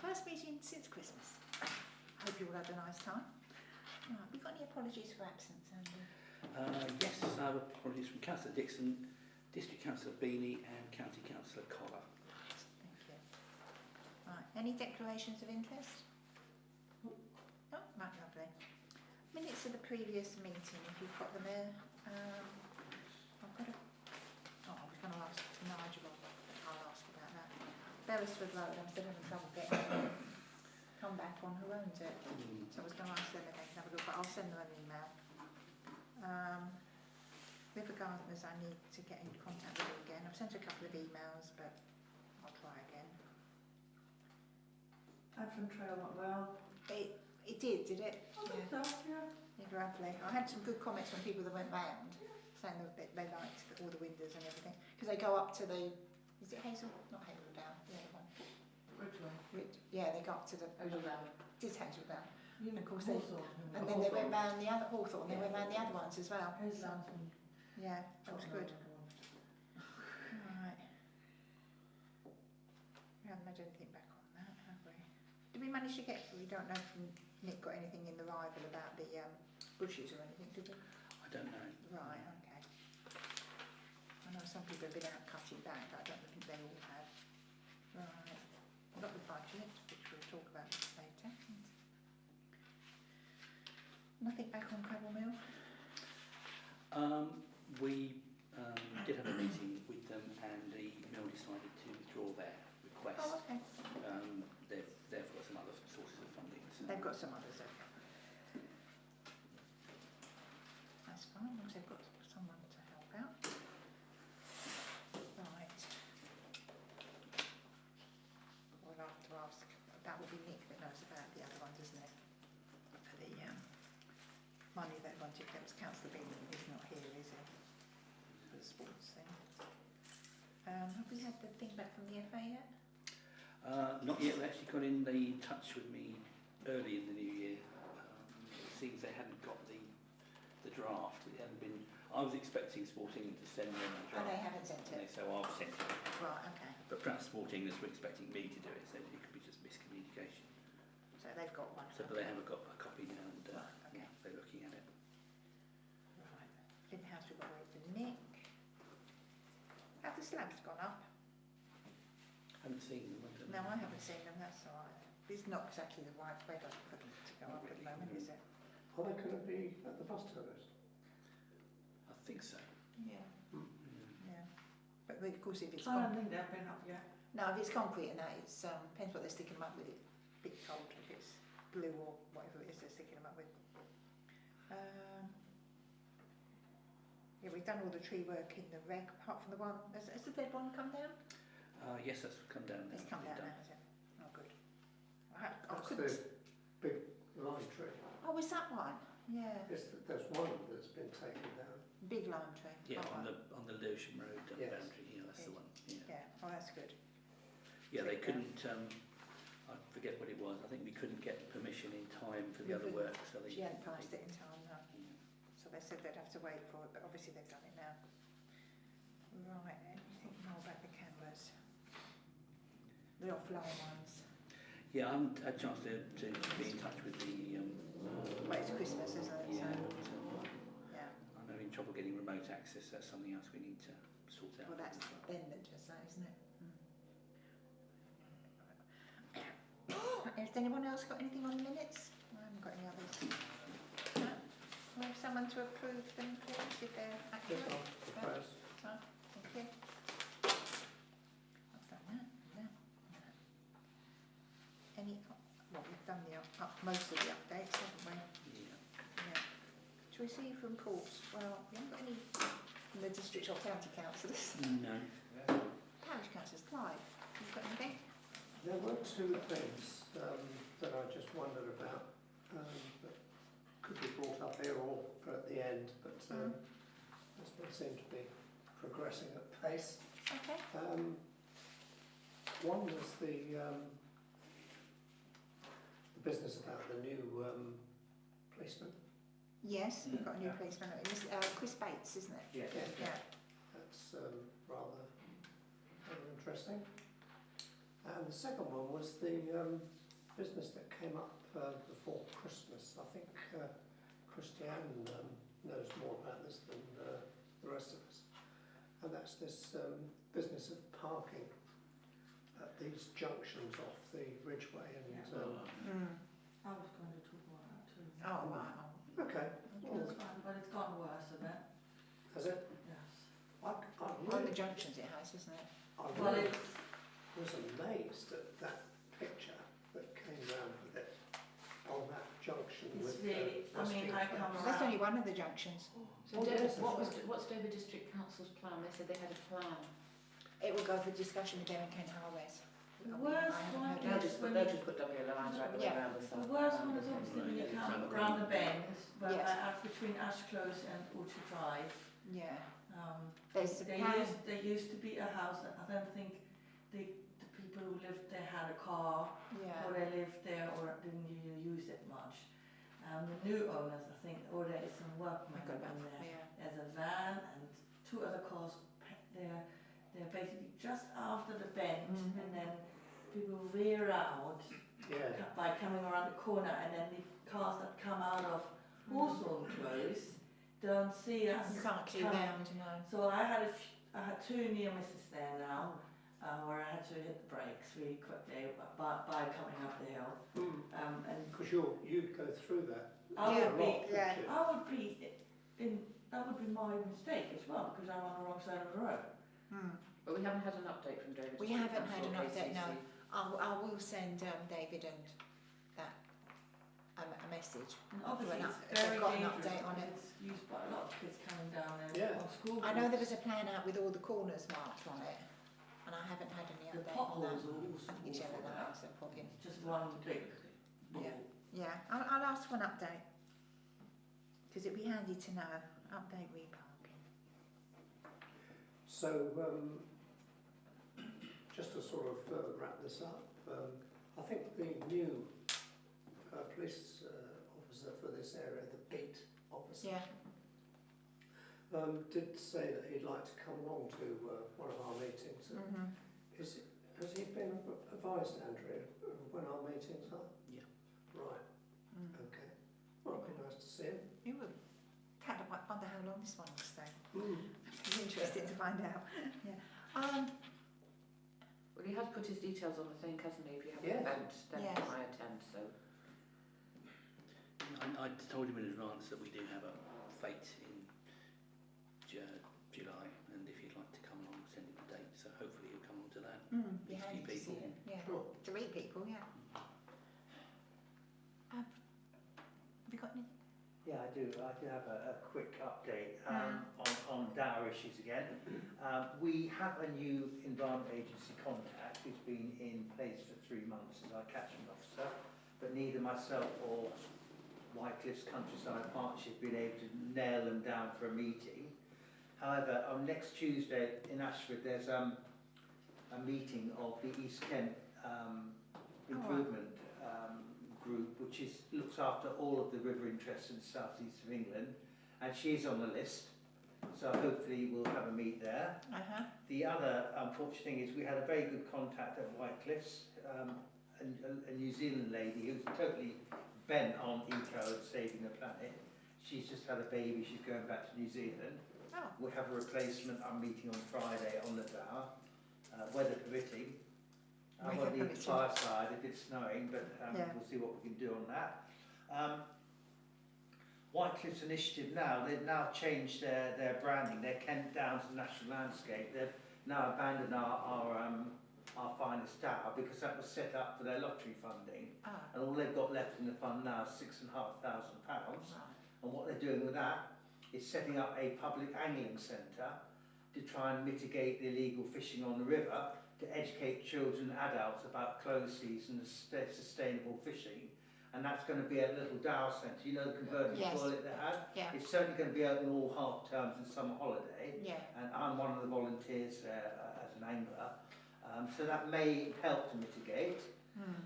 first meeting since Christmas. I hope you all had a nice time. Right, have we got any apologies for absence, Andy? Yes, I have apologies from Councillor Dixon, District Councillor Beanie and County Councillor Collar. Thank you. Right, any declarations of interest? Oh, right, lovely. Minutes of the previous meeting, if you've got them there. I've got a... Oh, I was going to ask Nigel, but I'll ask about that. Beresford Road, I'm still having trouble getting it. Come back on who owns it. So I was going to ask them if they can have a look, but I'll send them an email. River Gardeners, I need to get in contact with them again. I've sent a couple of emails, but I'll try again. Advent Trail went well. It did it? I think so, yeah. Yeah, lovely. I had some good comments from people that went round, saying that they liked all the windows and everything. Because they go up to the, is it Hazel? Not Hazel Down, the other one. Ridgeway. Yeah, they go up to the... Hazel Down. It is Hazel Down. And of course they... And then they went round the other Hawthorne, they went round the other ones as well. Hazel Down. Yeah, that was good. Right. We haven't had anything back on that, have we? Did we manage to get... We don't know if Nick got anything in the rival about the bushes or anything, did we? I don't know. Right, okay. I know some people have been out cutting back, but I don't think they all have. Right. Not the budget, which we'll talk about later. Nothing back on Cobble Mill? We did have a meeting with them and the mill decided to withdraw their request. Oh, okay. They've therefore got some other sources of funding. So. They've got some others, okay. That's fine, as long as they've got someone to help out. Right. We'll have to ask, that will be Nick that knows about the other ones, isn't it? For the money they wanted, that was Councillor Bean, he's not here, is he? For the sports thing. Have we had the thing back from the FA yet? Not yet. They actually got in touch with me early in the new year. It seems they hadn't got the draft. It hadn't been. I was expecting Sporting to send them the draft. And they haven't sent it? So I've sent it. Right, okay. But perhaps Sporting were expecting me to do it, so it could be just miscommunication. So they've got one. So, but they haven't got a copy now, and right, okay. yeah, they're looking at it. Right. Flint House, we've got to wait for Nick. Have the slabs gone up? Haven't seen them. No, I haven't seen them, that's all right. It's not exactly the right weather for them to go up at the moment, is it? Are they going to be at the bus terminus? I think so. Yeah. Yeah. But of course if it's I don't think they've been up yet. no, if it's concrete and that, it's depends what they're sticking them up with. It's a bit cold if it's blue or whatever it is they're sticking them up with. Yeah, we've done all the tree work in the reg, apart from the one. Has the dead one come down? Yes, that's come down now. It's come down now, has it? Oh, good. That's the big lime tree. Oh, is that one? Yeah. There's one that's been taken down. Big lime tree. Yeah, oh, on the Lewisham Road Yes. boundary. Yeah, that's the one. Yeah. Yeah. Oh, that's good. Yeah, they couldn't. I forget what it was. I think we couldn't get permission in time for the other work, so they. She hadn't passed it in time, no. Yeah. So they said they'd have to wait for it, but obviously they've done it now. Right, anything more about the cameras? The offline ones. Yeah, I haven't had a chance to be in touch with the. Well, it's Christmas, isn't it? Yeah. So, yeah. I'm having trouble getting remote access. That's something else we need to sort out. Well, that's Ben that does that, isn't it? Has anyone else got anything on the minutes? I haven't got any others. No? Will I have someone to approve them, please, if they're accurate? Yes, I'll propose. No? Thank you. I've done that. No. Any? Well, we've done most of the updates, haven't we? Yeah. Yeah. To receive from reports. Well, we haven't got any from the district or county councillors. No. Parish councillors, Clive. Have you got anything? There were two things that I just wondered about that could be brought up here or at the end, but this seem to be progressing at pace. Okay. One was the business about the new policeman. Yes, we've got a new policeman. It's Chris Bates, isn't it? Yeah. That's rather interesting. And the second one was the business that came up before Christmas. I think Christiane knows more about this than the rest of us. And that's this business of parking at these junctions off the Ridgeway. And I was going to talk about that too. Oh, wow. okay, well, That's fine, but it's gotten worse a bit. has it? Yes. I On really, the junctions it has, isn't it? I Well, really it's was amazed at that picture that came round with it on that junction It's with really- I mean, Westfield I Place. come That's only one of the junctions. So Oh, Dover, yes, that's what's Dover District Council's plan? They said they had a plan. It will go for discussion with them in Kent Highways. the I worst haven't one heard They'll that. is just when they'll you, just put double yellow lines right the way Yeah. around the the south. worst one is obviously when you come round the bend, but Yes. between Ash Close and Orchard Drive. Yeah. Um, There's a there plan. used to be a house, I don't think the people who lived there had a car, Yeah. or they lived there or didn't really use it much. The new owners, I think, or there is some workmen I got about, in there. yeah. There's a van and 2 other cars there. They're basically just after the bend, Mhm. and then people veer out Yeah, by coming around the corner, and then the cars that come out of Hawthorne Close don't see us. You can't queue coming. round, no. So I had 2 near misses there now, where I had to hit the brakes really quickly by coming up the hill. And because you'd go through that. I Yeah, would be, yeah. that would be my mistake as well, because I'm on the wrong side of the road. But we haven't had an update from Dover We District haven't had Council an or update, no. KCC. I will send David and that a message. And obviously Well, it's if I've very got an dangerous update on because it. it's used by a lot of kids coming down there Yeah. on school I know there routes. was a plan out with all the corners marked on it, and I haven't had any The update on that. potholes are also Each awful other there. knows, they're probably. It's just one big ball. Yeah. Yeah, I'll ask for an update. Because it'd be handy to know. Update reparking. So, just to sort of wrap this up, I think the new police officer for this area, the beat officer, Yeah. did say that he'd like to come along to one of our meetings. Has he been advised, Andrew, of when our meetings are? Yeah. Right, okay. Well, it'd be nice to see him. You will. I wonder how long this one will stay. It's interesting to find out. Yeah. Well, he has put his details on the thing, hasn't he? If you have Yes. an event, then Yes. I attend. So I told him in advance that we do have a fete in July, and if he'd like to come along, send him the date. So hopefully he'll come on to that. Be Meet a handy few to see people. him. Yeah. Sure. 3 people, yeah. Have you got any? Yeah, I do. I do have a quick update on Dower issues again. We have a new Environment Agency contact who's been in place for 3 months as our catchment officer, but neither myself or Whitecliffe's Countryside Partnership have been able to nail them down for a meeting. However, on next Tuesday in Ashford, there's a meeting of the East Kent Improvement group, which looks after all of the river interests in the south east of England, and she's on the list, so hopefully we'll have a meet there. The other unfortunate thing is we had a very good contact at Whitecliffe's, a New Zealand lady who's totally bent on eco and saving the planet. She's just had a baby, she's going back to New Zealand. Oh. We have a replacement, I'm meeting on Friday on the Dower, weather permitting. I'm Weather on the permitting. far side if it's snowing, but Yeah. we'll see what we can do on that. Whitecliffe's initiative now, they've now changed their branding, they're Kent Downs National Landscape. They've now abandoned our finest tower because that was set up for their lottery funding. And all they've got left in the fund now is £6,500. And what they're doing with that is setting up a public angling centre to try and mitigate the illegal fishing on the river, to educate children and adults about closed season and sustainable fishing. And that's going to be a little Dower centre, you know, the converted Yes. toilet they had? Yeah. It's certainly going to be open all half terms and summer holiday. Yeah. And I'm one of the volunteers there as an angler. So that may help to mitigate.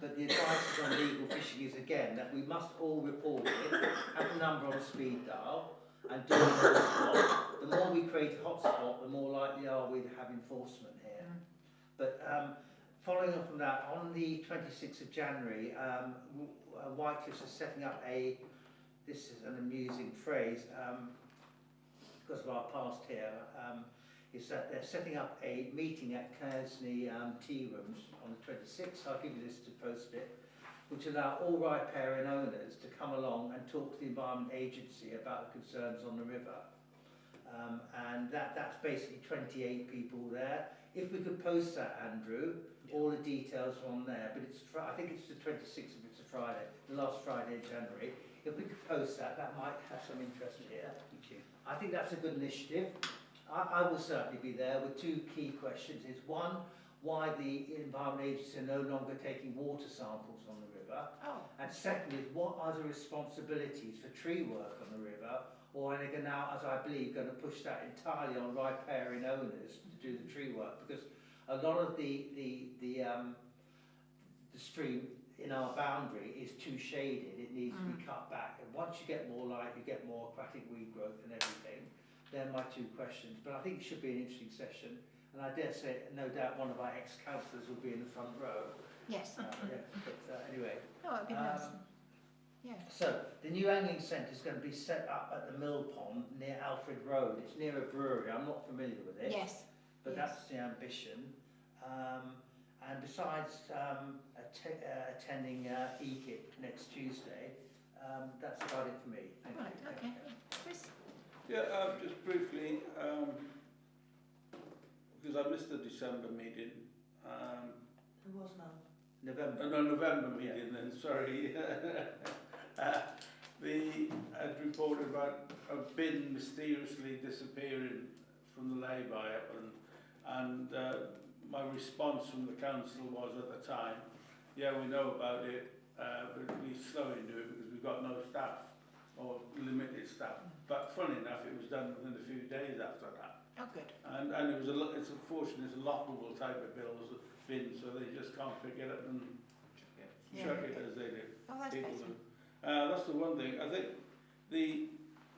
But the advice on illegal fishing is again that we must all report it, have a number on a speed dial, and do a hotspot. The more we create a hotspot, the more likely are we to have enforcement here. But following up from that, on the 26th of January, Whitecliffs is setting up this is an amusing phrase, because of our past here, is that they're setting up a meeting at Kersney Tea Rooms on the 26th. I'll give you this to post it, which allow all riparian owners to come along and talk to the Environment Agency about the concerns on the river. And that's basically 28 people there. If we could post that, Andrew, all the details are on there, but I think it's the 26th if it's a Friday, the last Friday of January. If we could post that, that might have some interest here. Thank you. I think that's a good initiative. I will certainly be there with two key questions. Is one, why the Environment Agency are no longer taking water samples on the river? Oh, And secondly, what are the responsibilities for tree work on the river? Or are they now, as I believe, going to push that entirely on riparian owners to do the tree work? Because a lot of the stream in our boundary is too shaded. It needs to be cut back. And once you get more light, you get more aquatic weed growth and everything. They're my two questions. But I think it should be an interesting session. And I dare say, no doubt, one of our ex-councillors will be in the front row. yes. Yeah, but anyway. Oh, it'd be nice. Yeah. So, the new angling centre is going to be set up at the Mill Pond near Alfred Road. It's near a brewery. I'm not familiar with it. Yes. But yes. that's the ambition. And besides attending EKIP next Tuesday, that's about it for me. Thank Right, you. okay. Chris? Yeah, just briefly, because I missed the December meeting. There was none. November. No, November meeting then, sorry. The had reported about a bin mysteriously disappearing from the lay-by, and my response from the council was at the time, yeah, we know about it, but we're slow in doing it because we've got no staff or limited staff. But funny enough, it was done within a few days after that. Oh, good. And it's unfortunate, it's a lockable type of bin, so they just can't pick it up and chuck it as they do. Oh, that's People better. do. That's the one thing. I think the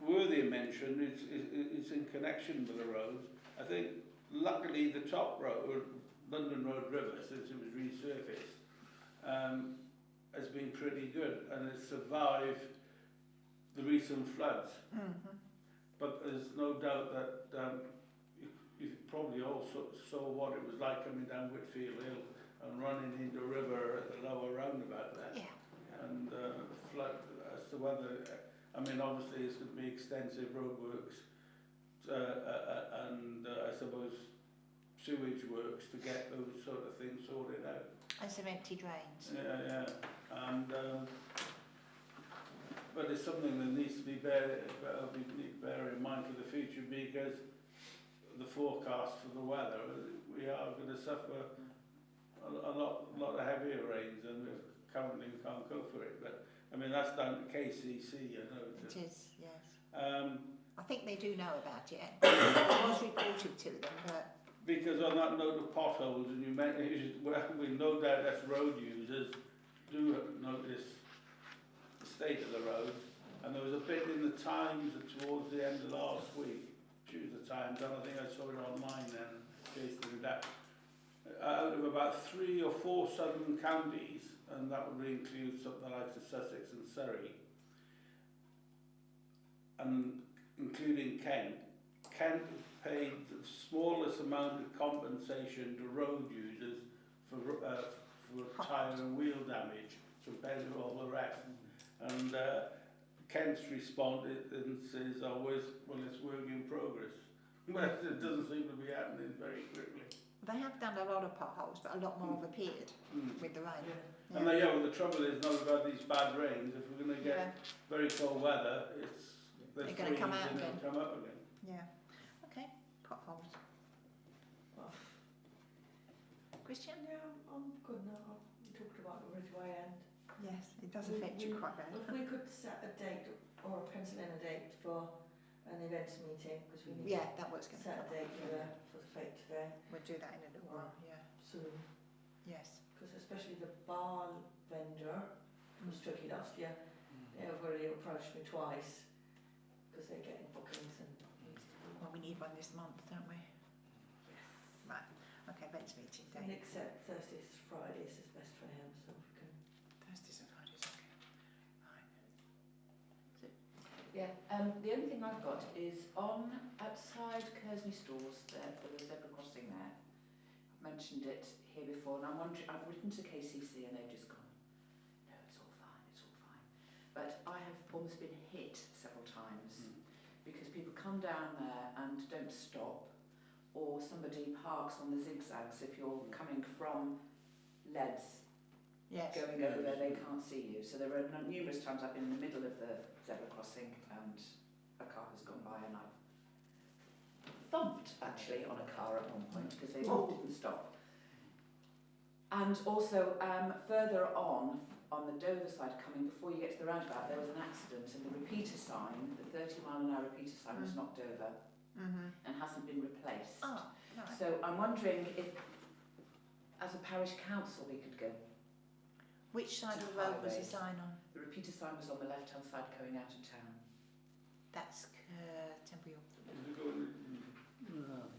worthy mention is in connection with the roads. I think luckily the top road, London Road River, since it was resurfaced, has been pretty good and it's survived the recent floods. But there's no doubt that you probably all saw what it was like coming down Whitfield Hill and running into the river at the lower roundabout there. Yeah. And flood, as to whether, I mean, obviously it's going to be extensive roadworks and I suppose sewage works to get those sort of things sorted out. And some empty drains. Yeah, and but it's something that needs to be bear in mind for the future because the forecast for the weather, we are going to suffer a lot of heavier rains and currently we can't go for it. But I mean that's down to KCC, I know. It is, yes. I think they do know about it. It was reported to them, but because on that note of potholes, and you mentioned, well, we no doubt as road users do notice the state of the roads. And there was a bit in the Times towards the end of last week, choose the Times, and I think I saw it online then, Jason, that out of about 3 or 4 southern counties, and that would include something like the Sussex and Surrey, and including Kent paid the smallest amount of compensation to road users for tyre and wheel damage compared to all the rest. And Kent's responded and says, oh, well, it's work in progress. But it doesn't seem to be happening very quickly. they have done a lot of potholes, but a lot more have appeared with the rain. And well, the trouble is, now we've got these bad rains, if we're going to get very cold weather, They're going to come out again. Come up again. Yeah. Okay. Potholes. Christian? Yeah, I'm good now. You talked about the Ridgeway end. Yes, it does affect you quite badly. If we could set a date or pencil in a date for an events meeting, because we need Yeah, that was to going set a to date for the fete today We'll do that in a little while. Yeah. soon. Yes. Because especially the bar vendor was tricky last year. They have already approached me twice because they're getting bookings and needs to be. Well, we need one this month, don't we? Right. Okay, Ben's meeting day. And except Thursdays, Fridays is best for him, so if we can. Thursdays and Fridays, okay. Right. Yeah, the only thing I've got is on outside Kersney Stores, there for the zebra crossing there. I've mentioned it here before, and I'm wondering, I've written to KCC and they've just gone, no, it's all fine, it's all fine. But I have almost been hit several times because people come down there and don't stop, or somebody parks on the zigzags if you're coming from Leads. Yes. Going over, they can't see you. So there are numerous times I've been in the middle of the zebra crossing and a car has gone by and I've thumped actually on a car at one point because they didn't stop. And also further on the Dover side, coming before you get to the roundabout, there was an accident and the repeater sign, the 30-mile-an-hour repeater sign, was knocked over and hasn't been replaced. Oh, right. So I'm wondering if, as a parish council, we could go. Which side To of the road was the highway. sign on? The repeater sign was on the left-hand side going out of town. That's Temple York. Is it going, No,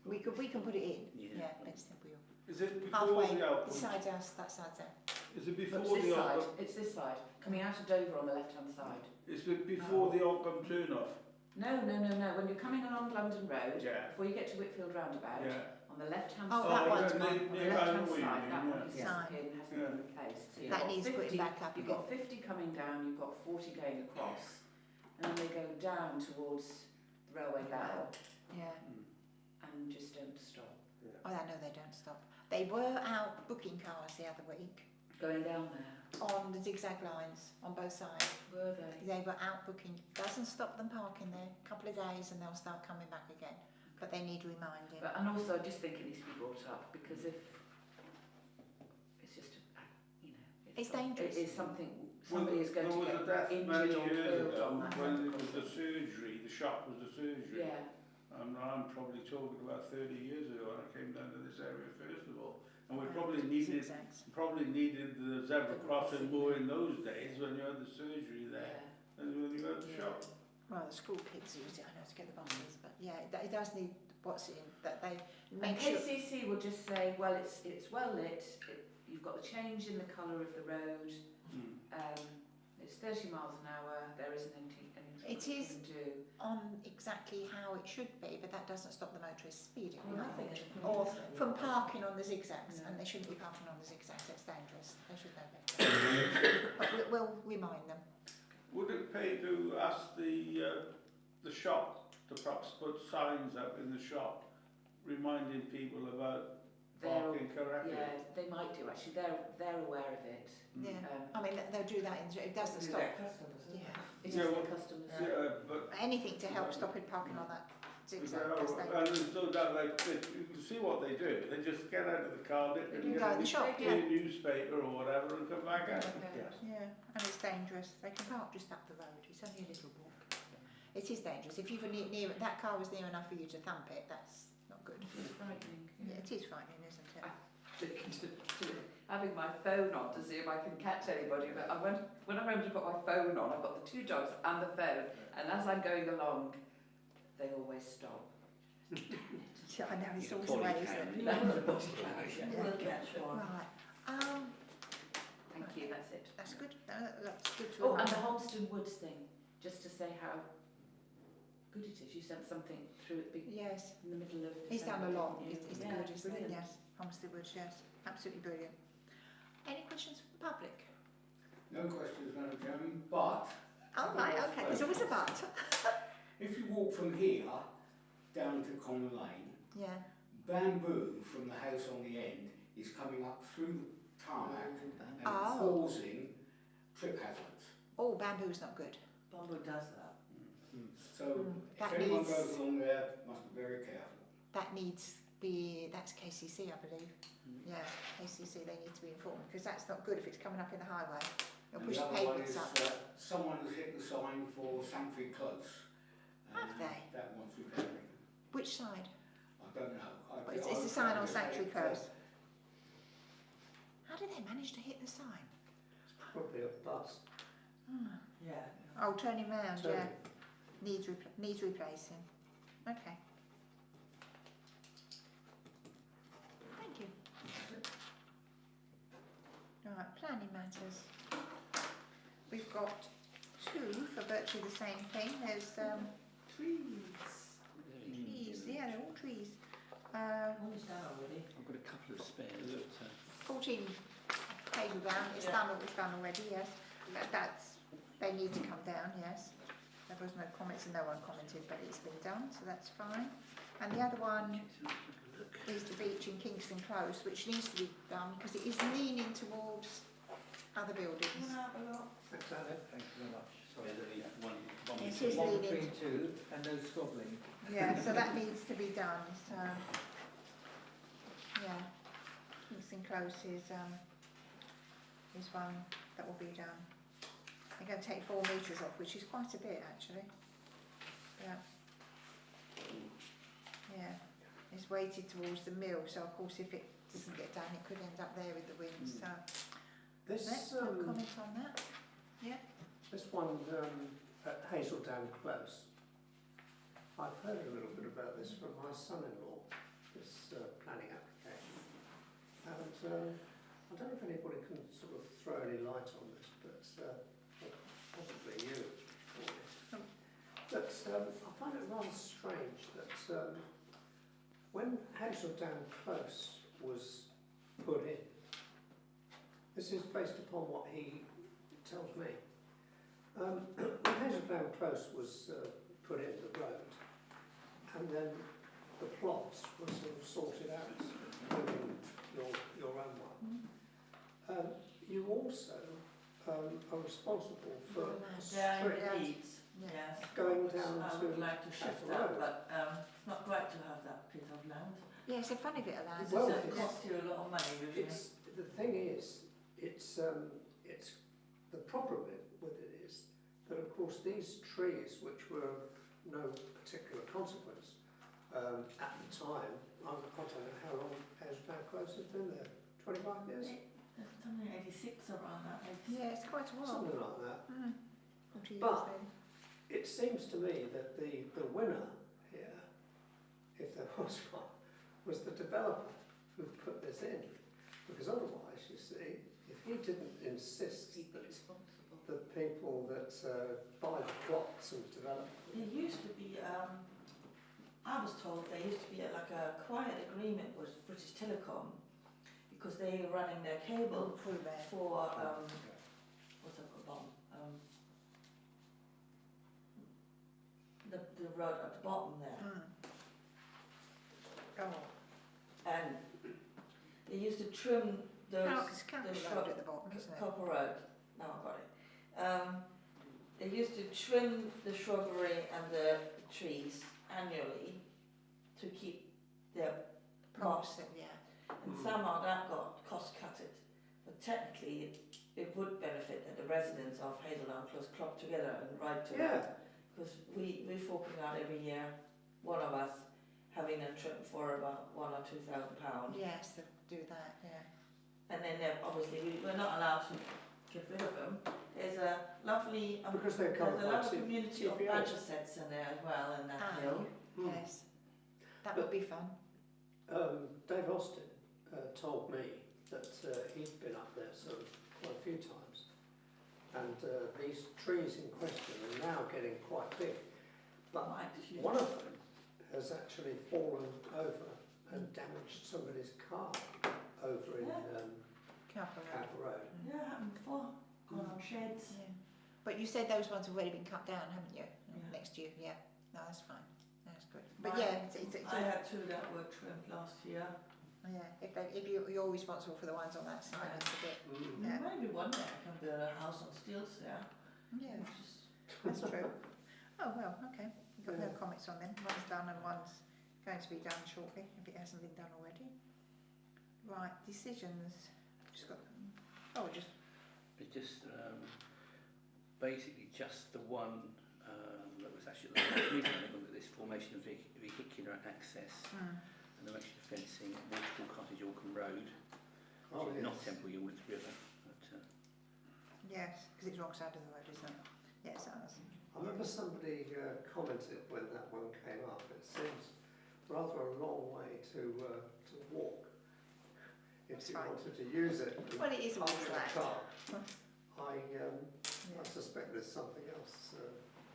We can put it in. Yeah. Yeah, Ben's Temple York. is it before Halfway, the Alcon? this side's us, that side's them. Is it It's before this the side. Alcon? It's this side. Coming out of Dover on the left-hand side. Is it before the Alcon turn-off? No. When you're coming along London Road, Yeah. before you get to Whitfield roundabout, Yeah. on the left-hand Oh, side. that one's yeah, gone. On the yeah, I know left-hand what you side, mean, that one yeah. is Yeah. disappeared and hasn't been replaced. So you've That got needs 50, putting back up You've again. got 50 coming down, you've got 40 going across, and then they go down towards the railway bell Yeah. and just don't stop. Oh, I know they don't stop. They were out booking cars the other week Going down there, on the zigzag lines on both sides. were they? They were out booking. Doesn't stop them parking there. A couple of days and they'll start coming back again. But they need reminding. But, and also, I just think it needs to be brought up because if it's just, It's dangerous. It is something. Somebody is going there to was a death get many injured or years killed ago on that. when zebra it was the crossing. surgery, the shop was the surgery. Yeah. I'm probably talking about 30 years ago when I came down to this area first of all. And we Right. probably needed the zebra crossing more in those days when you had the surgery there Yeah. than when you had the shop. Well, the school kids use it, I know, to get the buses. But yeah, it does need what's in that they And make sure. KCC will just say, well, it's well lit. You've got the change in the colour of the road. It's 30 miles an hour. There isn't anything It you is can do. on exactly how it should be, but that doesn't stop the motorists speeding. Well, nothing is Or permitted. from parking on the zigzags, No. and they shouldn't be parking on the zigzags. It's dangerous. They should know better. But we'll remind them. Would it pay to ask the shop to perhaps put signs up in the shop reminding people about parking correctly? Yeah, they might do actually. They're aware of it. Yeah. I mean, they'll do that. It doesn't Do stop. their customers, isn't Yeah. It is Yeah, the well, customers. Yeah, but Anything to help stop it parking on that zigzag. Because they and there's no doubt you can see what they do. They just get out of the car, dip They and can get go in a the shop, new yeah. newspaper or whatever and come back out. Okay. Yeah, and it's dangerous. They can park just up the road. It's only a little walk. It is dangerous. If you've near that car was near enough for you to thump it, that's not good. It's frightening. Yeah, it is frightening, isn't it? Having my phone on to see if I can catch anybody, but when I remember to put my phone on, I've got the 2 dogs and the phone, and as I'm going along, they always stop. Yeah, I know, it's You always can the way, probably isn't carry it? Yeah. We'll catch one. Right. Thank you, that's it. That's good. That's good to Oh, and remind the them. Holmeston Woods thing, just to say how good it is. You sent something through at Yes, in the middle of he's done a December, lot. didn't you? It's Yeah, good, isn't it? brilliant. Yes, Homestead Woods, yes. Absolutely brilliant. Any questions from the public? No questions, Madam Chairman, but Oh, right, okay. There's always a but. if you walk from here down to Connor Lane, Yeah. bamboo from the house on the end is coming up through the tarmac and Oh. causing trip hazards. Oh, bamboo's not good. Bumble does that. So That if anyone needs- goes along there, must be very careful. That needs that's KCC, I believe. Yeah, KCC, they need to be informed because that's not good if it's coming up in the highway. It'll And push the the other one pavements is up. someone has hit the sign for Sanctuary Close. Have and they? That wants repairing. Which side? I don't know. Well, it's the sign on Sanctuary Close. How did they manage to hit the sign? It's probably a bus. Yeah. Oh, turning round, Turning. yeah. Needs replacing. Okay. Right, planning matters. We've got two for virtually the same thing. There's Trees. trees, yeah, they're all trees. One's down already. I've got a couple of spares, but 14 table down, it's done already, yes. That's, they need to come down, yes. There was no comments and no one commented, but it's been done, so that's fine. And the other one is the beach in Kingston Close, which needs to be done because it is leaning towards other buildings. You want to have a look? Thanks, Andy. Thank you very much. sorry, Sorry. there's only one It missing. is One leaning. between two and no squabbling. Yeah, so that needs to be done, so, yeah. Kingston Close is one that will be done. They're going to take 4 metres off, which is quite a bit actually. Yeah. Yeah, it's weighted towards the mill, so of course if it doesn't get done, it could end up there with the wind, so This, let's not comment on that. Yeah. this one at Hazeldown Close, I've heard a little bit about this from my son-in-law, this planning application. And I don't know if anybody can sort of throw any light on this, but possibly you. But I find it rather strange that when Hazeldown Close was put in, this is based upon what he tells me. When Hazeldown Close was put in the road, and then the plots were sort of sorted out, including your own one. You also are responsible for Yeah, streets indeed. Yes. going down I to would like to shift Castle that, Road. but it's not right to have that bit of land. Yeah, it's a funny bit of land. This Well, doesn't it's- cost you a lot of money usually. The thing is, it's the problem with it is that of course these trees, which were of no particular consequence at the time, I don't know how long Hazeldown Close has been there, 25 years, It's only 86 around that. Yeah, it's quite a while. something like that. 40 years But- then. It seems to me that the winner here, if there was one, was the developer who put this in. Because otherwise, you see, if he didn't insist that the people that buy the plots and develop There used to be, I was told there used to be like a quiet agreement with British Telecom because they were running their cable Through there. for, what's that called? The road at the bottom there. Oh, And they used to trim those, it's Campbell the Road shrub, at the bottom, isn't it? Copper Road. Now I got it. They used to trim the shrubbery and the trees annually to keep their moss. Props, yeah. And somehow that got cost cutted. But technically, it would benefit that the residents of Hazeldown Close club together and ride to Yeah. Because we're forking out every year, one of us having a trip for about £1,000 or £2,000. Yes, to do that, yeah. And then obviously we're not allowed to get rid of them. There's a lovely, because they're there's covered a by lovely community of TPA. badger sets in there as well in that hill. Yes. That would be fun. Dave Austin told me that he'd been up there sort of quite a few times, and these trees in question are now getting quite big. But Quite huge. one of them has actually fallen over and damaged somebody's car over in Campbell Road. Cap Road. Yeah, happened before. Gone on sheds. Yeah. But you said those ones have already been cut down, haven't you? Yeah. Next year, yeah. No, that's fine. That's good. But Mine- yeah, it's I had 2 that were trimmed last year. yeah. If you're responsible for the ones on that side, that's a bit. Yeah. Maybe one day I can build a house on stilts there. Yeah, Which is- that's true. Oh well, okay. You've got no comments on them. One's done and one's going to be done shortly if it hasn't been done already. Right, decisions. Just got them. Oh, just It's just basically just the one that was actually at the last meeting. They looked at this formation of vehicular access and erection of fencing at Waterfall Cottage, Orkham Road, Oh, which is yes. not Temple York River. But, yes, because it's wrong side of the road, isn't it? Yes, that was. I remember somebody commented when that one came up. It seems rather a long way to walk. if That's you fine. wanted to use it. and Well, it is park always in a that. car. I Yeah, suspect there's something else,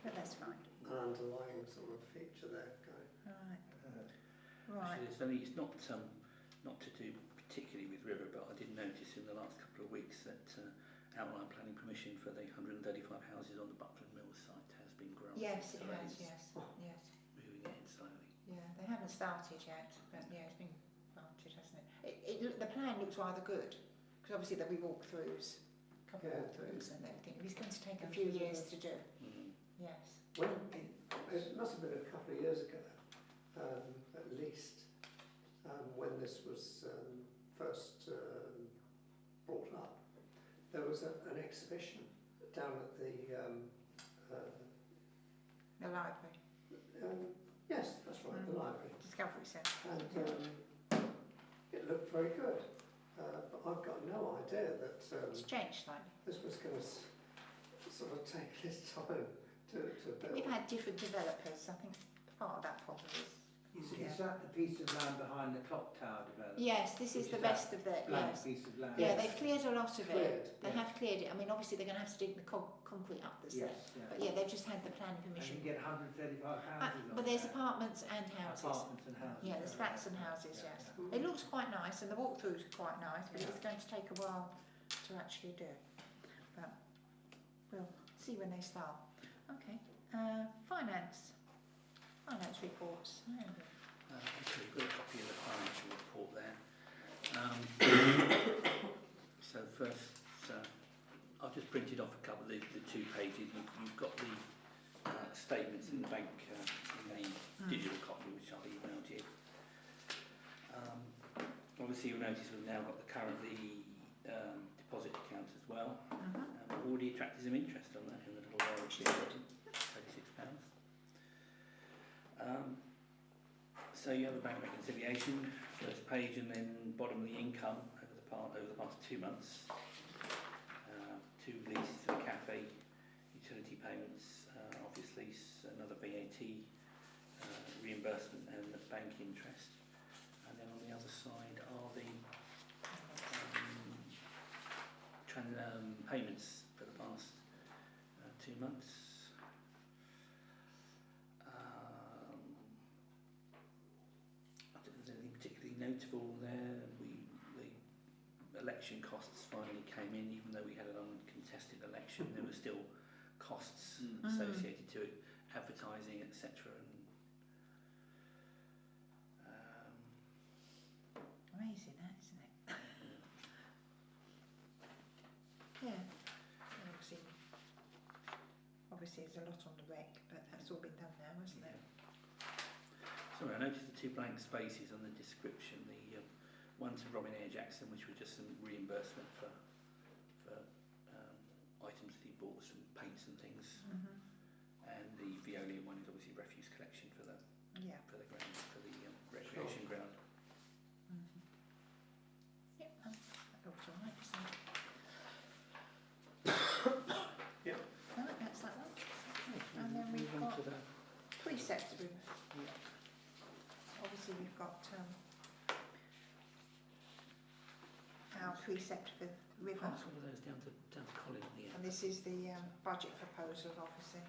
but that's fine. an underlying sort of feature there going. Right. Actually, Right. it's not to do particularly with River, but I did notice in the last couple of weeks that outline planning permission for the 135 houses on the Buckland Mills site has been granted. Yes, it So has. it's Yes. Yes. moving ahead slowly. Yeah, they haven't started yet, but yeah, it's been granted, hasn't it? The plan looks rather good because obviously there'll be walkthroughs, a couple of Yeah. walkthroughs and everything. It's going to take a few years to do. Mm. Yes. When it must have been a couple of years ago, at least, when this was first brought up, there was an exhibition down at the The library, yes, that's right, the library, Discovery Centre. and it looked very good. But I've got no idea that It's changed slightly. this was going to sort of take this time to build. We've had different developers. I think part of that problem is. Is that the piece of land behind the clock tower development? Yes, this is Which the is best of their. Blank Yes. piece of land? Yeah, Yes. they've cleared a lot of it. Cleared, They yes. have cleared it. I mean, obviously they're going to have to dig the concrete up that's there. Yes, yeah. But yeah, they've just had the planning And permission. you get 135 houses on But there's there. apartments and houses. Apartments and houses. Yeah, there's flats and houses, yes. It looks quite nice and the walkthroughs are quite nice, but it's going to take a while to actually do. But we'll see when they start. Okay. Finance. Finance reports. There we go. Okay, we've got a copy of the financial report there. So first, I've just printed off a couple of the 2 pages. You've got the statements in the bank in the digital copy, which I've emailed you. Obviously, you'll notice we've now got the currently deposit account as well. We've already attracted some interest on that in the little while which is £36. So you have a bank reconciliation, first page, and then bottom of the income over the past 2 months. 2 leases for the cafe, utility payments, office lease, another VAT reimbursement, and the bank interest. And then on the other side are the payments for the past 2 months. I don't think there's anything particularly notable there. The election costs finally came in, even though we had an uncontested election. There were still costs associated to it, advertising, etc. Amazing, that, isn't it? Yeah. And obviously there's a lot on the rec, but that's all been done now, hasn't it? Sorry, I noticed the 2 blank spaces on the description. The one to Robin Eyre Jackson, which was just some reimbursement for items that he bought, some paints and things, and the Veolia one is obviously refuse collection for the Yeah. ground, for the recreation ground. Yep, that looks all right, doesn't it? Yep. Right, that's that one. And then we've Move on got to the precepts room. Obviously we've got our precept for River, pass all of those down to Colin at the end. and this is the budget proposal, obviously.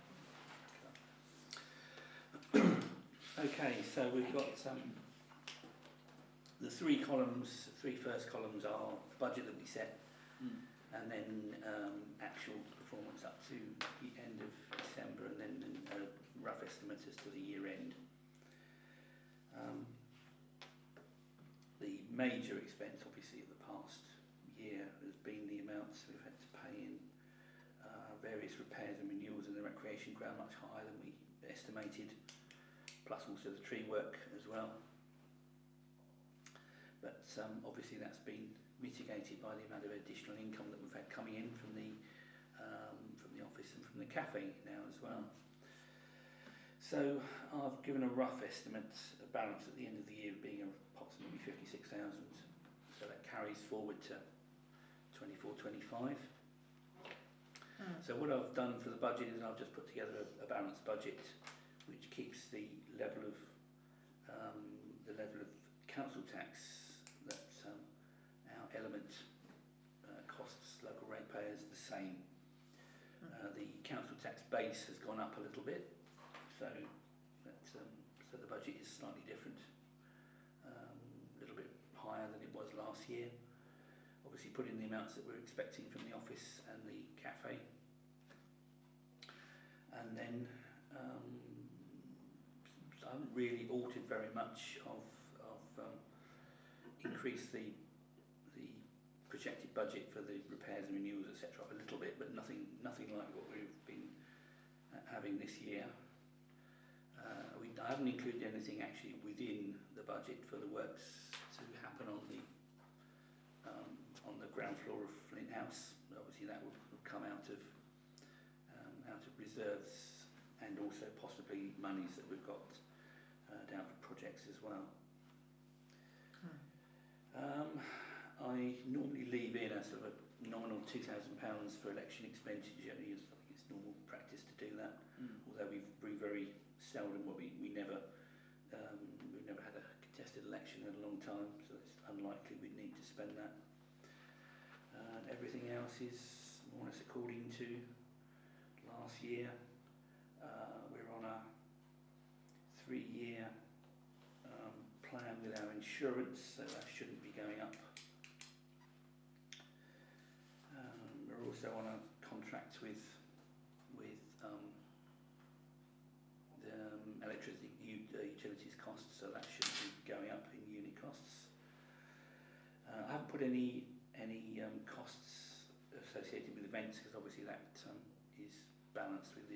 Okay, so we've got the 3 first columns are budget that we set, and then actual performance up to the end of December, and then a rough estimate as to the year end. The major expense, obviously, of the past year has been the amounts we've had to pay in various repairs and renewals in the recreation ground, much higher than we estimated, plus also the tree work as well. But obviously that's been mitigated by the amount of additional income that we've had coming in from the office and from the cafe now as well. So I've given a rough estimate of balance at the end of the year being approximately 56,000. So that carries forward to 24-25. So what I've done for the budget is I've just put together a balanced budget which keeps the level of council tax that element costs local ratepayers the same. The council tax base has gone up a little bit, so so the budget is slightly different, a little bit higher than it was last year. Obviously, put in the amounts that we're expecting from the office and the cafe, and then I haven't really altered very much of increased the projected budget for the repairs and renewals, etc., a little bit, but nothing like what we've been having this year. I haven't included anything actually within the budget for the works to happen on the ground floor of Flint House. Obviously, that would come out of reserves, and also possibly monies that we've got down for projects as well. I normally leave in a sort of a nominal £2,000 for election expenditure. I think it's normal practice to do that. Although we very seldom, we've never had a contested election in a long time, so it's unlikely we'd need to spend that. Everything else is more or less according to last year. We're on a 3-year plan with our insurance, so that shouldn't be going up. We're also on a contract with the electricity utilities costs, so that shouldn't be going up in unit costs. I haven't put any costs associated with events, because obviously that is balanced with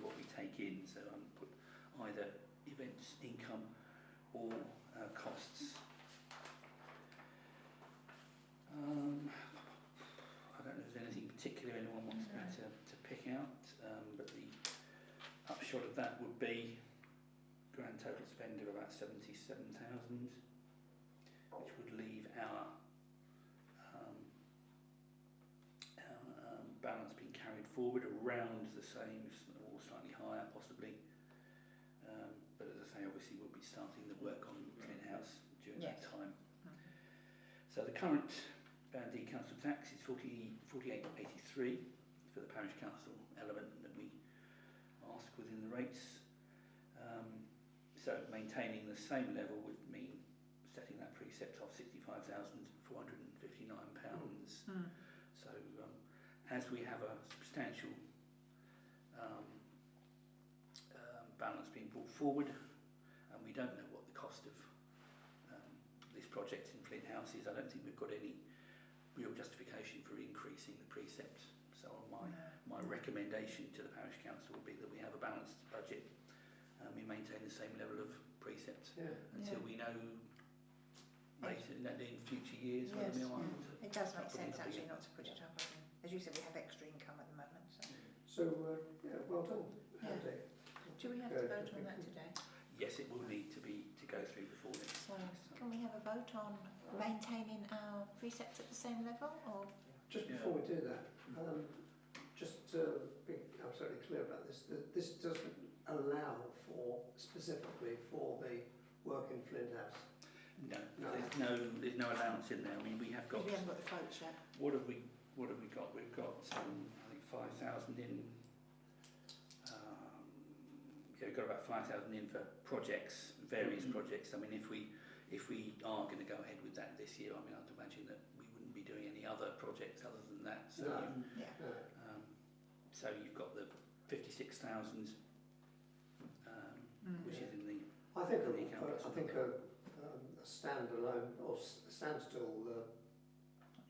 what we take in, so I haven't put either events income or costs. I don't know if there's anything particular anyone wants me to pick out, but the upshot of that would be grand total spend of about 77,000, which would leave our balance being carried forward around the same, or slightly higher possibly. But as I say, obviously we'll be starting the work on Flint House during that time. So the current Band D council tax is 48.83 for the parish council element that we ask within the rates. So maintaining the same level would mean setting that precept off £65,459. So as we have a substantial balance being brought forward, and we don't know what the cost of this project in Flint House is, I don't think we've got any real justification for increasing the precept. So my recommendation to the parish council would be that we have a balanced budget and we maintain the same level of precept until we know later in future years whether we might. It does make sense actually not to put it up. As you said, we have extra income at the moment. So well done, Andy. Do we have to vote on that today? Yes, it will need to go through before then. So can we have a vote on maintaining our precepts at the same level, or? Just before we do that, just to be absolutely clear about this, this doesn't allow specifically for the work in Flint House. No, there's no allowance in there. I mean, we have got. We haven't got the quotes yet. What have we got? We've got I think 5,000 in. We've got about 5,000 in for projects, various projects. I mean, if we are going to go ahead with that this year, I mean, I'd imagine that we wouldn't be doing any other projects other than that. So, so you've got the 56,000, which is in the. I think a standalone or standstill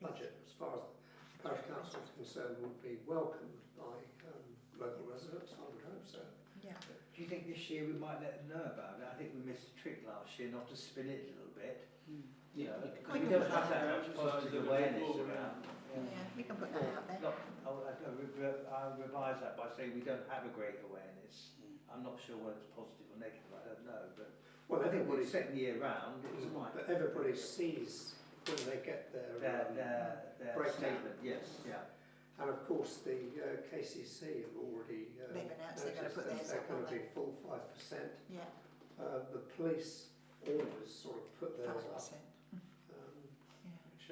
budget, as far as the parish council is concerned, would be welcomed by local residents. I would hope so. Yeah. Do you think this year we might let them know about it? I think we missed a trick last year not to spin it a little bit. Yeah, because we don't have that much positive awareness around. We can put that out there. I'll revise that by saying we don't have a great awareness. I'm not sure whether it's positive or negative, I don't know, but Well, I think everybody, the second year round it was right. but everybody sees when they get their breakdown. statement, yes, yeah. And of course, the KCC have already They've announced they're going to put theirs they're up, going aren't to they? be full 5%. Yeah. The police always sort of put theirs up. 5%. Which,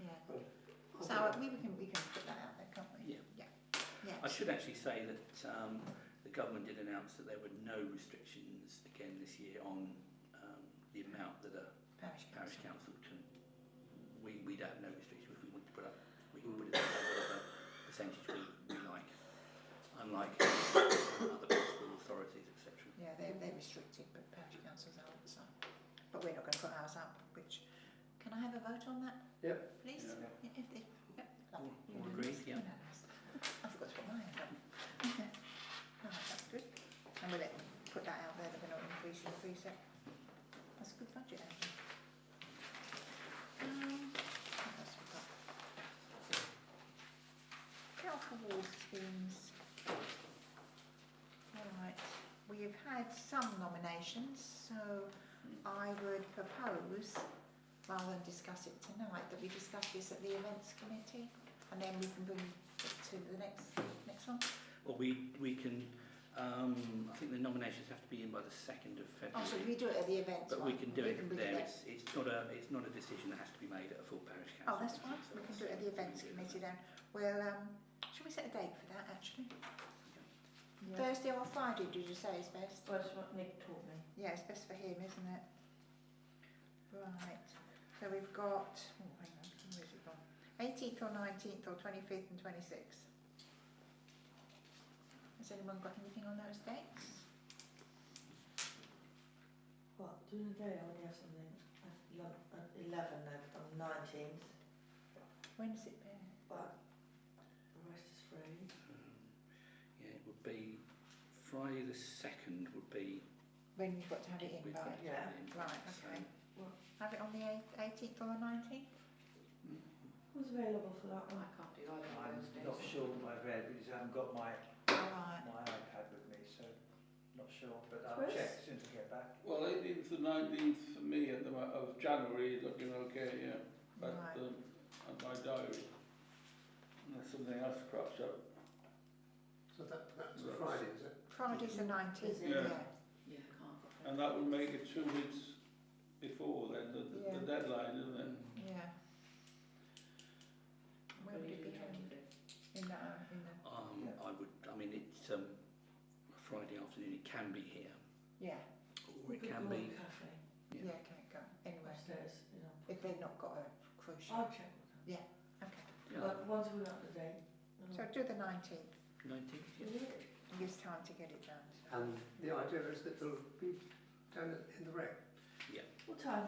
Yeah. But So we can put that out there, can't we? Yeah. Yeah. Yeah. I should actually say that the government did announce that there were no restrictions again this year on the amount that a parish council can. We don't have no restriction. If we want to put up, we can put it up whatever percentage we like. Unlike other municipal authorities, etc. Yeah, they're restricted, but parish councils aren't. So, but we're not going to put ours up. Which can I have a vote on that? Yep. Please. Yeah. If they, yep. Lovely. All agreed, yeah. Unanimous. I forgot to put my hand up. Right, that's good. And we'll put that out there that we're not increasing the precept. That's a good budget, actually. What else have we got? Health award schemes. All right. We've had some nominations, so I would propose, rather than discuss it tonight, that we discuss this at the events committee, and then we can bring it to the next one. Well, we can. I think the nominations have to be in by the 2nd of February. Oh, so we do it at the events But one? we can do it bring there. It's not a decision that has to be made at a full parish council. Oh, that's fine. We can do it at the events committee then. Well, shall we set a date for that actually? Yeah. Thursday or Friday, did you say is best? Well, that's what Nick taught me. Yeah, it's best for him, isn't it? Right. So we've got, oh, hang on, where's it gone? 18th or 19th or 25th and 26th. Has anyone got anything on those dates? What, during the day I only have something at 11 then, on the 19th, When does it be? but the rest is free. Yeah, it would be Friday the 2nd would be. When you've got to have it in we've by? got to have it in. Right, So, okay. Well, Have it on the 18th or the 19th? who's available for that I one? can't do either of I'm those days. not sure what I've read because I haven't got my Right. iPad with me, so not sure. But I'll Chris? check as soon as I get back. Well, 18th to 19th for me at the of January looking okay, yeah. But Right. on my diary, unless something else crops up. So that's a Friday, is it? Friday's the 19th, Is it? yeah. Yeah, can't. And that would make it 2 weeks before then, Yeah. the deadline, isn't it? Yeah. Where would it be held? In the, I mean, it's a Friday afternoon. It can be here, yeah, or it can be. Cafe Yeah. yeah, can it go anywhere? upstairs, you know. If they've not got a cruise ship. I'll check with them. Okay. Yeah. But once we're up to date. So do the 19th. 19th. Yeah. It gives time to get it done. And the idea is that it'll be done in the rec. What time?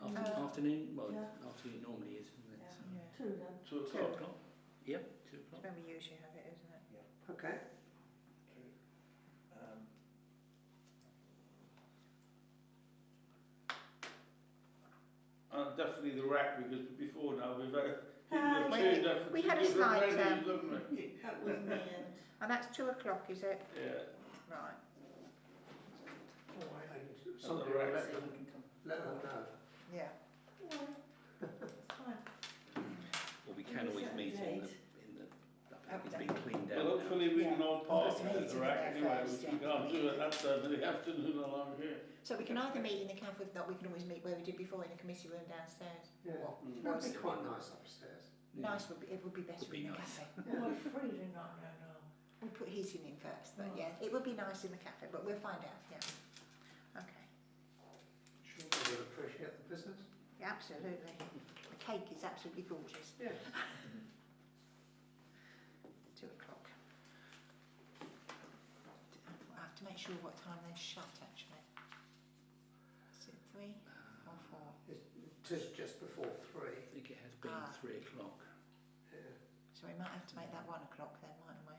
Afternoon. Well, Yeah. afternoon normally is, isn't it? Yeah. So, Yeah. 2 then. 2 2 o'clock. o'clock. Yep, 2 It's o'clock. when we usually have it, isn't it? Okay. Okay. Um, Definitely the rack, because before now we've had Hi. people have turned up We for had a different slight, venues, haven't we? That was me and. And that's 2 o'clock, is it? Yeah. Right. All right. And the somebody rec. will See if we can come. let them know. Yeah. It's fine. Well, we can always meet in the. It's been cleaned out. Well, hopefully we can all park Just at the meeting rack there anyway, first, which we yeah. can't do at that time of the afternoon along here. So we can either meet in the cafe, if not, we can always meet where we did before in the committee room downstairs. Yeah. What It'll was be quite nice upstairs. Yeah. nice would be, it would be better Would be in the nice. cafe. Oh, it's freezing right now, no. We put heating in first, but Oh. yeah, it would be nice in the cafe, but we'll find out, yeah. Okay, Sure, they will appreciate the business. yeah, absolutely. The cake is absolutely gorgeous. Yeah. 2 o'clock. I have to make sure what time they shut actually. Is it 3 or 4? It is just before 3. I think it has been Ah. 3 o'clock. Yeah. So we might have to make that 1 o'clock then, mightn't we?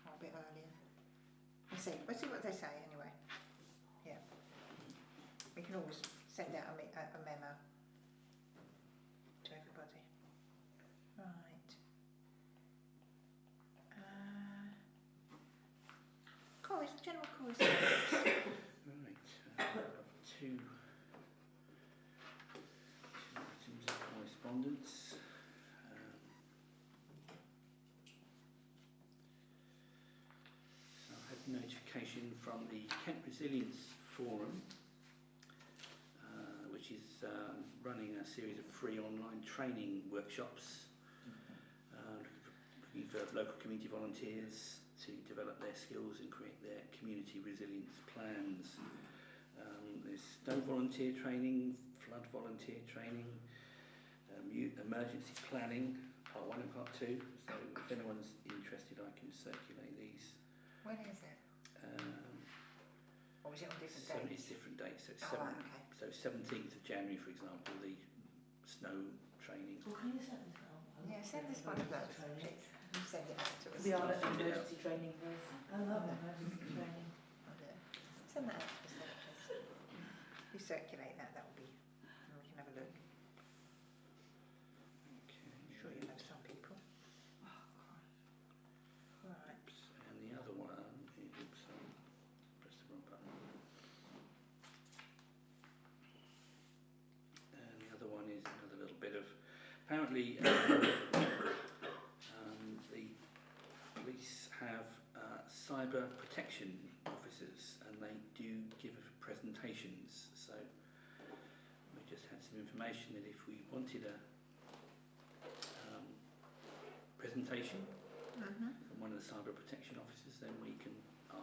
Or a bit earlier. We'll see what they say anyway. Yeah. We can always send out a memo to everybody. Right. General correspondence. Right. I've got two items of correspondence. So I had notification from the Kent Resilience Forum, which is running running a series of free online training workshops, looking for local community volunteers to develop their skills and create their community resilience plans. There's snow volunteer training, flood volunteer training, emergency planning, part 1 and part 2. So if anyone's interested, I can circulate these. When is it? Or is it on different So days? it's different dates. So it's Oh, right, okay. So 17th of January, for example, the snow training. Well, can you send this out? Yeah, send this one to us, please. You send it out to us. We are an Send it out. emergency training person. I love emergency training. I'll do it. Send that out to us, then, please. You circulate that, that will be, and we can have a look. Okay. I'm sure you'll have some people. Right. And the other one is, press the wrong button. And the other one is another little bit of, apparently the police have cyber protection officers, and they do give presentations. So we just had some information that if we wanted a presentation Mm-hmm. from one of the cyber protection officers, then we can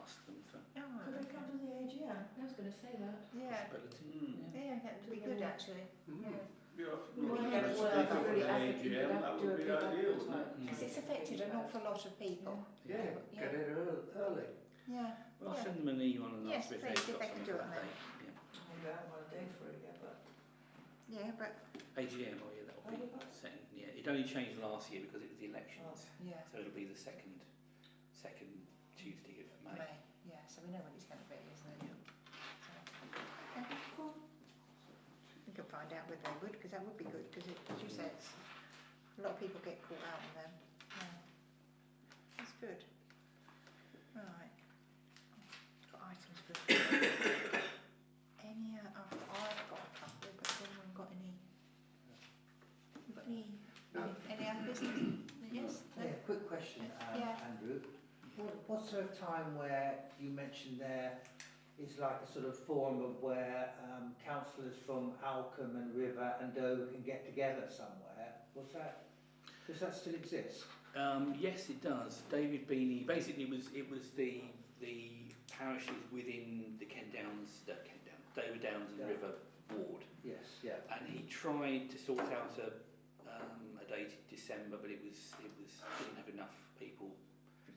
ask them for Oh, Could they okay. come to the AGM? I was going to say that. Yeah, possibility. yeah, that would be good actually. Yeah. Yeah, Well, if yeah, it's well, speaking really, for I the think you'd AGM, have that to do would a be big ideal, wouldn't it? advertisement. Because it's affected an awful lot of people. Yeah, get in early. Yeah. Well, I'll Yeah. send them an email and Yes, ask if please, they've if got they can something do for it that then. date. Maybe I haven't got a date for it yet, but. Yeah, but AGM, oh yeah, that'll be second. Yeah, it only changed last year because it was the elections, yeah, so it'll be the second Tuesday of May. May. Yeah, so we know when it's going to be, isn't it? So, okay, cool. We can find out whether they would, because that would be good, because as you said, it's, a lot of people get caught out on them. Yeah. That's good. Right. Got items for any I've got a couple, but has anyone got any? You got any? No. Any other business? Yes? No? Yeah, quick question, Yeah. Andrew. What sort of time where you mentioned there is like a sort of forum of where councillors from Alcombe and River and Dover can get together somewhere? Does that still exist? Yes, it does. David Beanie, basically it was the parishes within the Dover Downs and Yeah. River ward, Yes, yeah. and he tried to sort out a date in December, but it didn't have enough people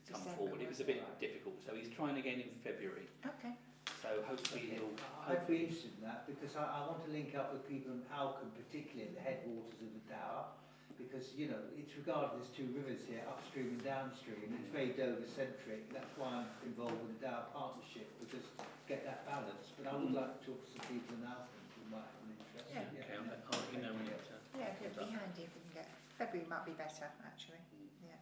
come December, forward. It was a bit Right. difficult, so he's trying again in February. Okay. So hopefully he'll. I'd be interested in that because I want to link up with people in Alcombe, particularly at the headwaters of the Dower, because you know it's regarded as two rivers here, upstream and downstream. It's very Dover centric. That's why I'm involved with the Dower Partnership, because get that balance. But I would like to talk to some people in Alcombe who might have an interest. Yeah. Okay, I'll let you know when it's. Yeah, it'd be handy if we can get, February might be better actually. Yeah.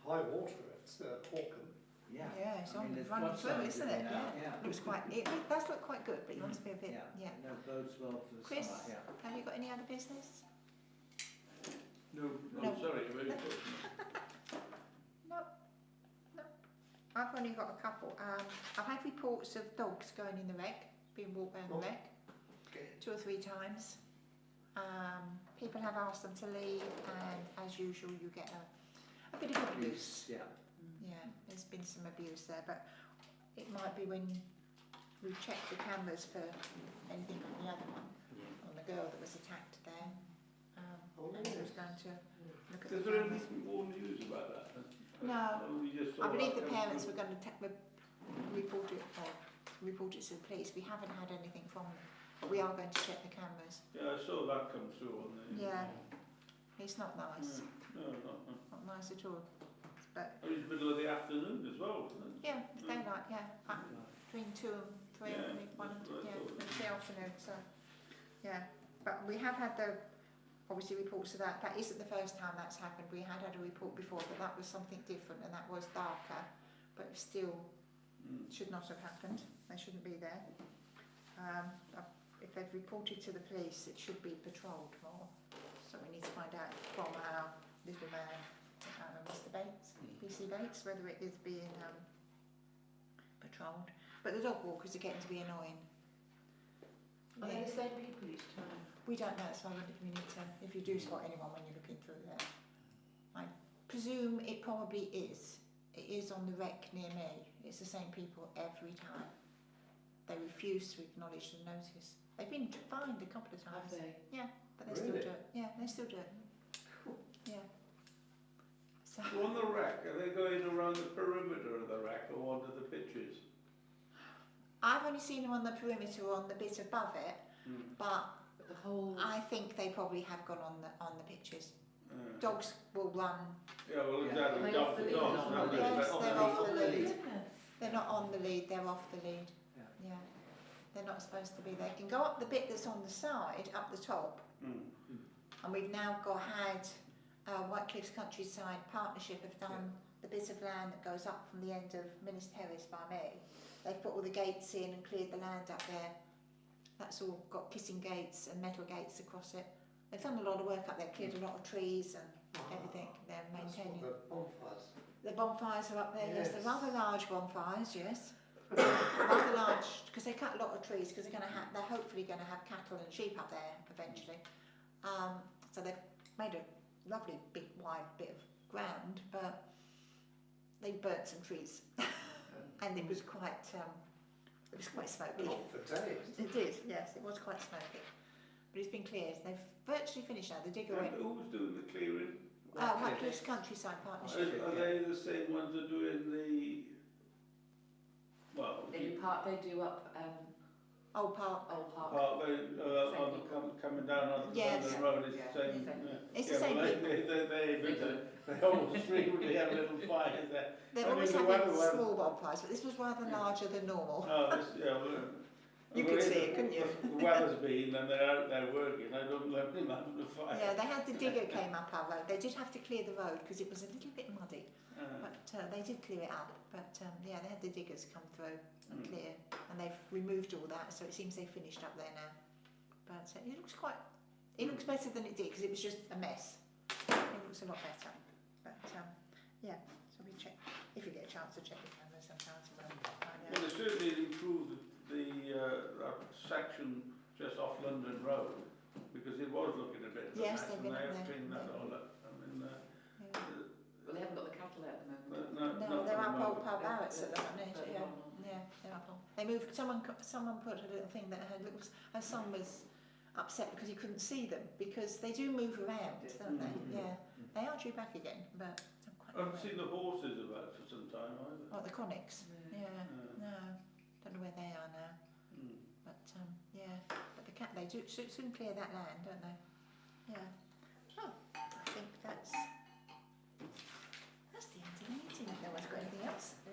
High water at Hawkham. Yeah. Yeah, it's I mean, on there's running flood through, signs isn't it? now, Yeah. Looks quite, it does look quite good, but you want to be a bit, yeah. No, bodes well for the Chris? summer, yeah. Have you got any other business? No, No. sorry, very good. No. No. I've only got a couple. I've had reports of dogs going in the wreck, being walked around the Oh. wreck, 2 or 3 times. People have asked them to leave, and as usual, you get a bit of abuse. Yeah. Yeah, there's been some abuse there, but it might be when we check the cameras for anything on the other one, on the girl that was attacked there. Oh, And he was yes. going to look at the Is there cameras. anything more news about that? No, Or we just I saw believe that the come parents through? were going to report it to the police. We haven't had anything from them, but we are going to check the cameras. Yeah, I saw that come through on the. Yeah. It's not nice, No, not. not nice at all. But It was middle of the afternoon as well, wasn't it? yeah, it's daylight, yeah, between 2 and 3 Yeah, and 1 and that's what I yeah, thought. it's the afternoon. So yeah, but we have had the obviously reports of that. That isn't the first time that's happened. We had a report before, but that was something different, and that was darker, but it still should not have happened. They shouldn't be there. If they've reported to the police, it should be patrolled more. So we need to find out from our little man, Mr. Bates, PC Bates, whether it is being patrolled. But the dog walkers are getting to be annoying. Are they the same people each time? We don't know, so I wonder if we need to, if you do spot anyone when you're looking through there. I presume it probably is. It is on the wreck near me. It's the same people every time. They refuse to acknowledge the notice. They've been fined a couple of Have times. they? Yeah, but they still Really? do it. Yeah, they still do it. Yeah. So, So on the wreck, are they going around the perimeter of the wreck or under the pitches? I've only seen them on the perimeter on the bit above it, but But the whole... I think they probably have gone on the pitches. Uh, Dogs will run. Yeah, well, Yeah. exactly. Are they Dogs off the are lead? dogs, Not aren't they? Yes, They're they're off off the lead. Goodness. They're not on the lead, they're off the lead. Yeah. Yeah. They're not supposed to be. They can go up the bit that's on the side, up the top. And we've now had White Cliffs Countryside Partnership have done the bit of land that goes up from the end of Minnis Terrace by me. They've put all the gates in and cleared the land up there. That's all got kissing gates and metal gates across it. They've done a lot of work up there, cleared a lot of trees and everything. They're maintaining. That's what the bonfires. The bonfires are up there, yes. They're Yes. rather large bonfires, yes. Rather large, because they cut a lot of trees, because they're hopefully going to have cattle and sheep up there eventually. So they've made a lovely big wide bit of ground, but they burnt some trees, and it was quite smoky. Not for days. It did, yes, it was quite smoky, but it's been cleared. They've virtually finished now. The digger went. And who's doing the clearing? White Cliffs Countryside Partnership. Are they the same ones that are doing the, well, They do up Old Park. Old Park. coming down on Yes. the road, it's Yeah. the same. Same. Yeah. It's the Yeah, same well, people. they almost frequently have little fires there. They're I mean, always the having weather was- small bonfires, but this was rather larger than normal. Oh, this, yeah, well, You could see it, couldn't you? The weather's been and they're out there working, I don't let them have the fire. Yeah, they had the digger came up our road. They did have to clear the road because it was a little bit muddy, but they did clear it up. But yeah, they had the diggers come through and clear, and they've removed all that, so it seems they've finished up there now. But it looks better than it did because it was just a mess. It looks a lot better. But yeah, so we check if you get a chance to check the cameras sometimes. Well, they certainly improved that section just off London Road, because it was looking a bit of a Yes, mess, they've and been they up have there. cleaned that all up. I mean, Well, they haven't got the cattle there at the moment. No, they're up Old Park They're- Barracks at the they're minute. further Yeah. on, aren't they? Yeah, they're up on. They moved. Someone put a little thing that her son was upset because he couldn't see them because they do move around, don't they? Yeah, they are due back again, but I'm I quite. haven't seen the horses about for some time either. Oh, the conics. Yeah. Yeah, no, don't know where they are now. But yeah, but they do soon clear that land, don't they? Yeah. Oh, I think that's